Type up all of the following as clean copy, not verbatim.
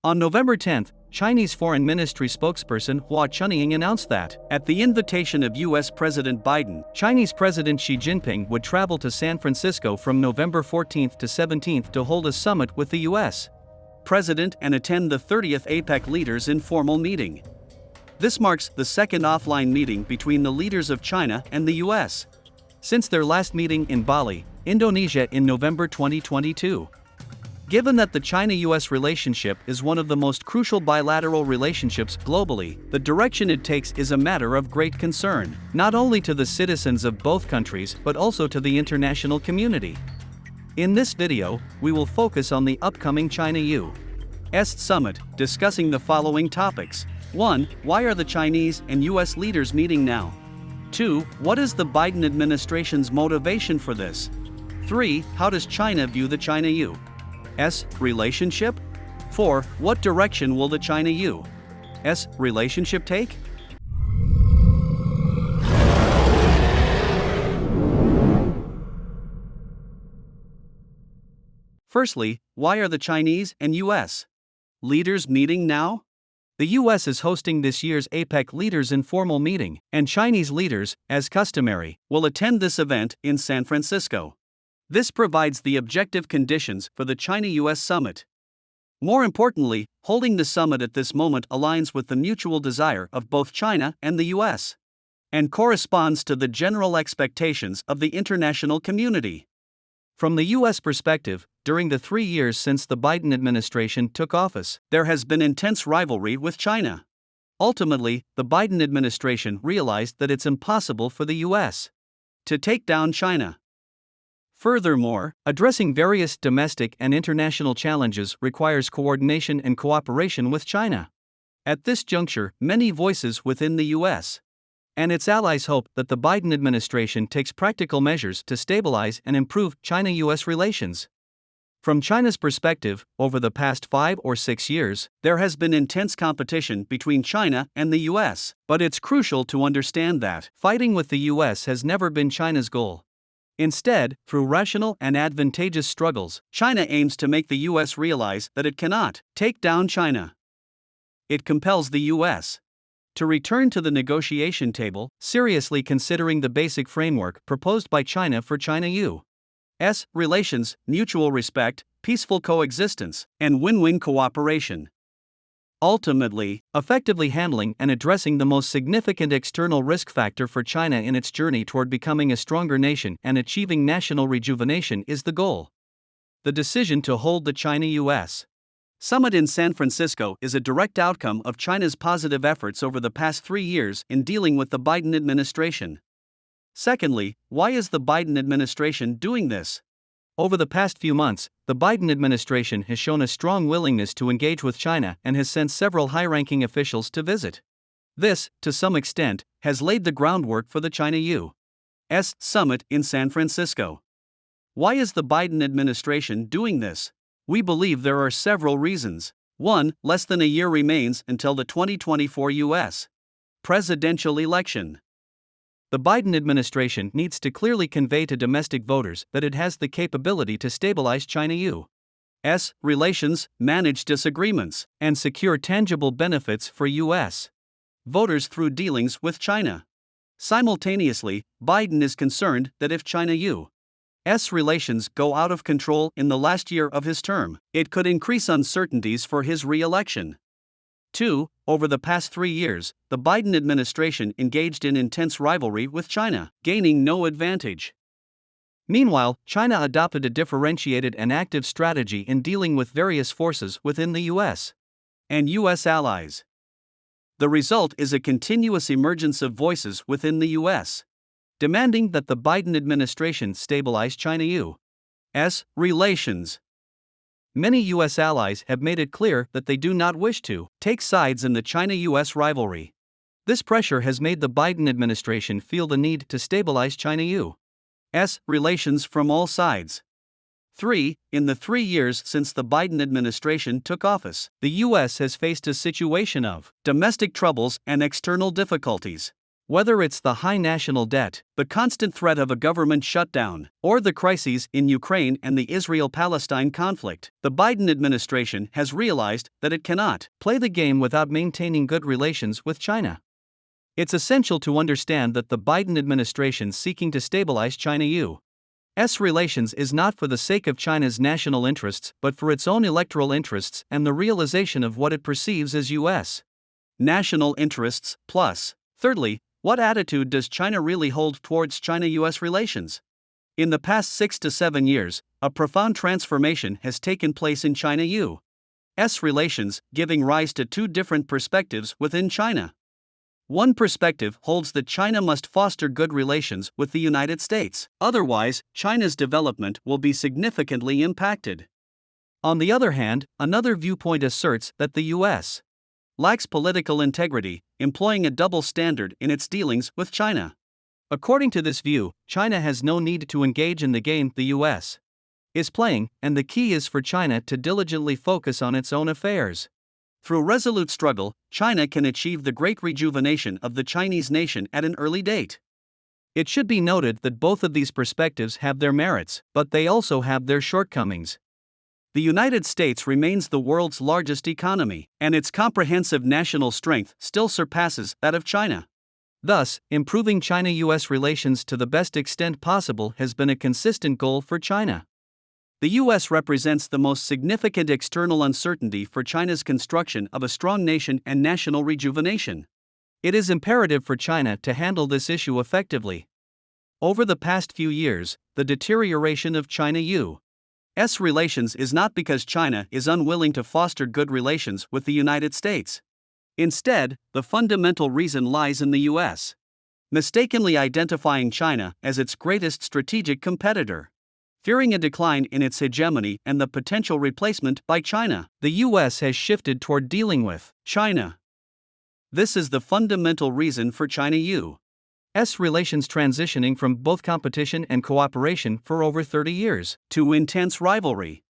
On November 10, Chinese Foreign Ministry spokesperson Hua Chunying announced that, at the invitation of U.S. President Biden, Chinese President Xi Jinping would travel to San Francisco from November 14 to 17 to hold a summit with the U.S. President and attend the 30th APEC Leaders Informal Meeting. This marks the second offline meeting between the leaders of China and the U.S. since their last meeting in Bali, Indonesia in November 2022. Given that the China-U.S. relationship is one of the most crucial bilateral relationships globally, the direction it takes is a matter of great concern, not only to the citizens of both countries but also to the international community. In this video, we will focus on the upcoming China-U.S. summit, discussing the following topics. 1. Why are the Chinese and U.S. leaders meeting now? 2. What is the Biden administration's motivation for this? 3. How does China view the China-U.S. relationship? 4. What direction will the China-U.S. relationship take? Firstly, why are the Chinese and U.S. leaders meeting now? The U.S. is hosting this year's APEC Leaders Informal Meeting, and Chinese leaders, as customary, will attend this event in San Francisco. This provides the objective conditions for the China-U.S. summit. More importantly, holding the summit at this moment aligns with the mutual desire of both China and the U.S. and corresponds to the general expectations of the international community. From the U.S. perspective, during the 3 years since the Biden administration took office, there has been intense rivalry with China. Ultimately, the Biden administration realized that it's impossible for the U.S. to take down China. Furthermore, addressing various domestic and international challenges requires coordination and cooperation with China. At this juncture, many voices within the U.S. and its allies hope that the Biden administration takes practical measures to stabilize and improve China-U.S. relations. From China's perspective, over the past 5 or 6 years, there has been intense competition between China and the U.S., but it's crucial to understand that fighting with the U.S. has never been China's goal. Instead, through rational and advantageous struggles, China aims to make the U.S. realize that it cannot take down China. It compels the U.S. to return to the negotiation table, seriously considering the basic framework proposed by China for China-U.S. relations: mutual respect, peaceful coexistence, and win-win cooperation. Ultimately, effectively handling and addressing the most significant external risk factor for China in its journey toward becoming a stronger nation and achieving national rejuvenation is the goal. The decision to hold the China-U.S. summit in San Francisco is a direct outcome of China's positive efforts over the past 3 years in dealing with the Biden administration. Secondly, why is the Biden administration doing this? Over the past few months, the Biden administration has shown a strong willingness to engage with China and has sent several high-ranking officials to visit. This, to some extent, has laid the groundwork for the China-U.S. summit in San Francisco. Why is the Biden administration doing this? We believe there are several reasons. 1. Less than a year remains until the 2024 U.S. presidential election. The Biden administration needs to clearly convey to domestic voters that it has the capability to stabilize China-U.S. relations, manage disagreements, and secure tangible benefits for U.S. voters through dealings with China. Simultaneously, Biden is concerned that if China-U.S. relations go out of control in the last year of his term, it could increase uncertainties for his re-election. 2. Over the past 3 years, the Biden administration engaged in intense rivalry with China, gaining no advantage. Meanwhile, China adopted a differentiated and active strategy in dealing with various forces within the U.S. and U.S. allies. The result is a continuous emergence of voices within the U.S. demanding that the Biden administration stabilize China-U.S. relations. Many U.S. allies have made it clear that they do not wish to take sides in the China-U.S. rivalry. This pressure has made the Biden administration feel the need to stabilize China-U.S. relations from all sides. 3. In the 3 years since the Biden administration took office, the U.S. has faced a situation of domestic troubles and external difficulties. Whether it's the high national debt, the constant threat of a government shutdown, or the crises in Ukraine and the Israel-Palestine conflict, the Biden administration has realized that it cannot play the game without maintaining good relations with China. It's essential to understand that the Biden administration seeking to stabilize China-U.S. relations is not for the sake of China's national interests but for its own electoral interests and the realization of what it perceives as U.S. national interests. Plus, thirdly, what attitude does China really hold towards China-U.S. relations? In the past 6 to 7 years, a profound transformation has taken place in China-U.S. relations, giving rise to two different perspectives within China. One perspective holds that China must foster good relations with the United States, otherwise, China's development will be significantly impacted. On the other hand, another viewpoint asserts that the U.S. lacks political integrity, employing a double standard in its dealings with China. According to this view, China has no need to engage in the game the U.S. is playing, and the key is for China to diligently focus on its own affairs. Through resolute struggle, China can achieve the great rejuvenation of the Chinese nation at an early date. It should be noted that both of these perspectives have their merits, but they also have their shortcomings. The United States remains the world's largest economy, and its comprehensive national strength still surpasses that of China. Thus, improving China-U.S. relations to the best extent possible has been a consistent goal for China. The U.S. represents the most significant external uncertainty for China's construction of a strong nation and national rejuvenation. It is imperative for China to handle this issue effectively. Over the past few years, the deterioration of China-U.S. relations is not because China is unwilling to foster good relations with the United States. Instead, the fundamental reason lies in the U.S. mistakenly identifying China as its greatest strategic competitor. Fearing a decline in its hegemony and the potential replacement by China, the U.S. has shifted toward dealing with China. This is the fundamental reason for China-U.S. relations transitioning from both competition and cooperation for over 30 years to intense rivalry.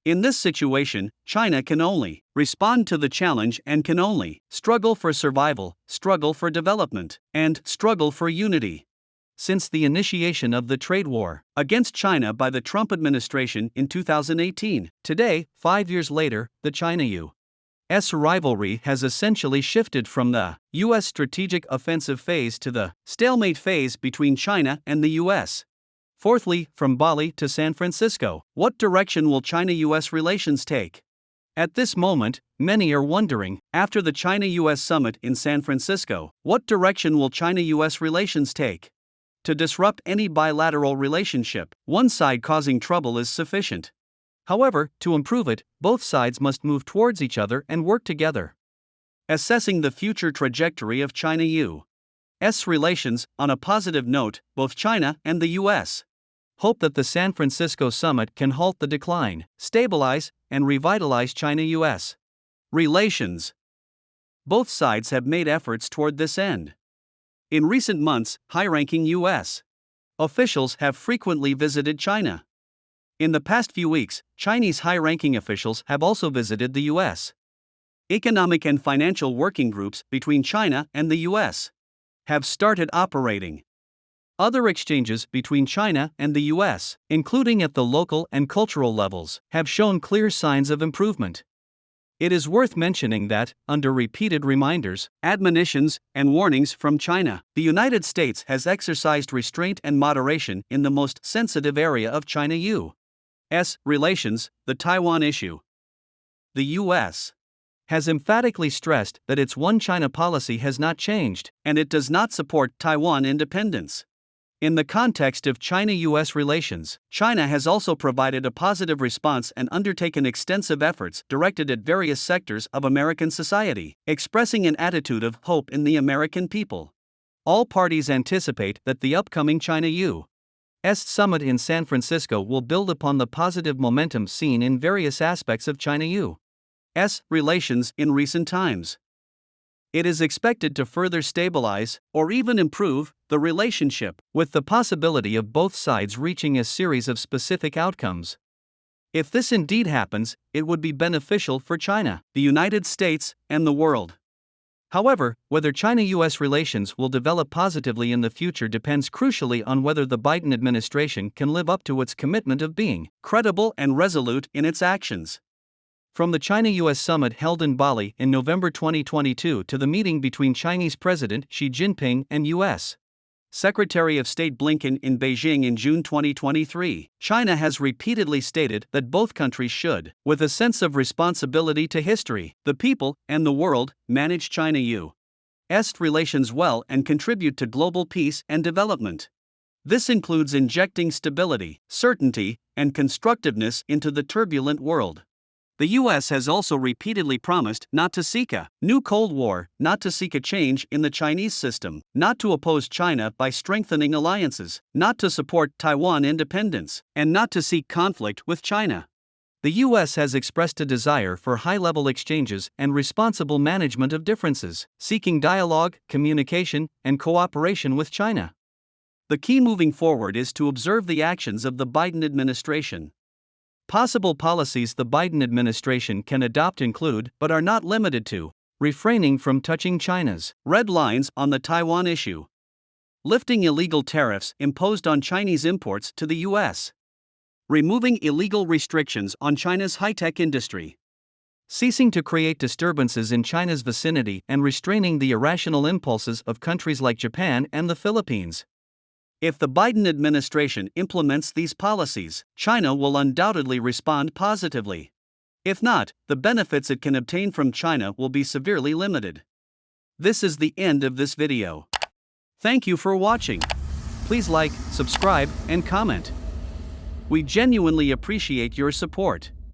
In this situation, China can only respond to the challenge and can only struggle for survival, struggle for development, and struggle for unity. Since the initiation of the trade war against China by the Trump administration in 2018, today, 5 years later, the China-U.S. rivalry has essentially shifted from the U.S. strategic offensive phase to the stalemate phase between China and the U.S. Fourthly, from Bali to San Francisco, what direction will China-U.S. relations take? At this moment, many are wondering, after the China-U.S. summit in San Francisco, what direction will China-U.S. relations take? To disrupt any bilateral relationship, one side causing trouble is sufficient. However, to improve it, both sides must move towards each other and work together. Assessing the future trajectory of China-U.S. relations, on a positive note, both China and the U.S. hope that the San Francisco summit can halt the decline, stabilize, and revitalize China-U.S. relations. Both sides have made efforts toward this end. In recent months, high-ranking U.S. officials have frequently visited China. In the past few weeks, Chinese high-ranking officials have also visited the U.S. Economic and financial working groups between China and the U.S. have started operating. Other exchanges between China and the U.S., including at the local and cultural levels, have shown clear signs of improvement. It is worth mentioning that, under repeated reminders, admonitions, and warnings from China, the United States has exercised restraint and moderation in the most sensitive area of China-U.S. relations, the Taiwan issue. The U.S. has emphatically stressed that its One China policy has not changed, and it does not support Taiwan independence. In the context of China-U.S. relations, China has also provided a positive response and undertaken extensive efforts directed at various sectors of American society, expressing an attitude of hope in the American people. All parties anticipate that the upcoming China-U.S. summit in San Francisco will build upon the positive momentum seen in various aspects of China-U.S. relations in recent times. It is expected to further stabilize, or even improve, the relationship, with the possibility of both sides reaching a series of specific outcomes. If this indeed happens, it would be beneficial for China, the United States, and the world. However, whether China-U.S. relations will develop positively in the future depends crucially on whether the Biden administration can live up to its commitment of being credible and resolute in its actions. From the China-U.S. summit held in Bali in November 2022 to the meeting between Chinese President Xi Jinping and U.S. Secretary of State Blinken in Beijing in June 2023, China has repeatedly stated that both countries should, with a sense of responsibility to history, the people, and the world, manage China-U.S. relations well and contribute to global peace and development. This includes injecting stability, certainty, and constructiveness into the turbulent world. The U.S. has also repeatedly promised not to seek a new Cold War, not to seek a change in the Chinese system, not to oppose China by strengthening alliances, not to support Taiwan independence, and not to seek conflict with China. The U.S. has expressed a desire for high-level exchanges and responsible management of differences, seeking dialogue, communication, and cooperation with China. The key moving forward is to observe the actions of the Biden administration. Possible policies the Biden administration can adopt include, but are not limited to, refraining from touching China's red lines on the Taiwan issue, lifting illegal tariffs imposed on Chinese imports to the U.S., removing illegal restrictions on China's high-tech industry, ceasing to create disturbances in China's vicinity and restraining the irrational impulses of countries like Japan and the Philippines. If the Biden administration implements these policies, China will undoubtedly respond positively. If not, the benefits it can obtain from China will be severely limited. This is the end of this video. Thank you for watching. Please like, subscribe, and comment. We genuinely appreciate your support.